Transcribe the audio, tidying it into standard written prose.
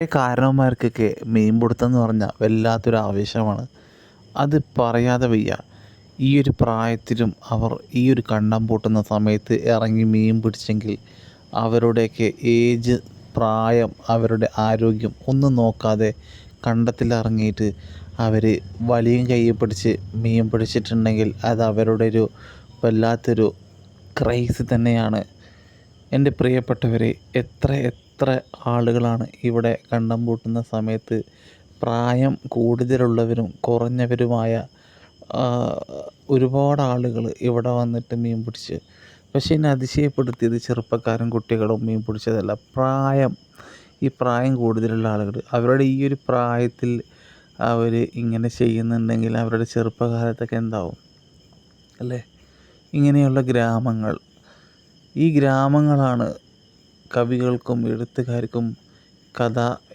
കാരണവന്മാർക്കൊക്കെ മീൻ പിടുത്തം എന്ന് പറഞ്ഞാൽ വല്ലാത്തൊരു ആവേശമാണ്. അത് പറയാതെ വയ്യ. ഈ ഒരു പ്രായത്തിലും അവർ ഈ ഒരു കണ്ടം പൂട്ടുന്ന സമയത്ത് ഇറങ്ങി മീൻ പിടിച്ചെങ്കിൽ അവരുടെയൊക്കെ ഏജ്, പ്രായം, അവരുടെ ആരോഗ്യം ഒന്നും നോക്കാതെ കണ്ടത്തിലിറങ്ങിയിട്ട് അവർ വലയും കയ്യിൽ പിടിച്ച് മീൻ പിടിച്ചിട്ടുണ്ടെങ്കിൽ അത് അവരുടെ ഒരു വല്ലാത്തൊരു ക്രേസ് തന്നെയാണ്. എൻ്റെ പ്രിയപ്പെട്ടവരെ, എത്ര എത്ര ആളുകളാണ് ഇവിടെ കണ്ടം പൂട്ടുന്ന സമയത്ത് പ്രായം കൂടുതലുള്ളവരും കുറഞ്ഞവരുമായ ഒരുപാട് ആളുകൾ ഇവിടെ വന്നിട്ട് മീൻ പിടിച്ച്. പക്ഷേ എന്നെ അതിശയപ്പെടുത്തിയത് ചെറുപ്പക്കാരും കുട്ടികളും മീൻ പിടിച്ചതല്ല, ഈ പ്രായം കൂടുതലുള്ള ആളുകൾ. അവരുടെ ഈ ഒരു പ്രായത്തിൽ അവർ ഇങ്ങനെ ചെയ്യുന്നുണ്ടെങ്കിൽ അവരുടെ ചെറുപ്പകാലത്തൊക്കെ എന്താവും അല്ലേ? ഇങ്ങനെയുള്ള ഗ്രാമങ്ങൾ, ഈ ഗ്രാമങ്ങളാണ് കവികൾക്കും എഴുത്തുകാർക്കും കഥ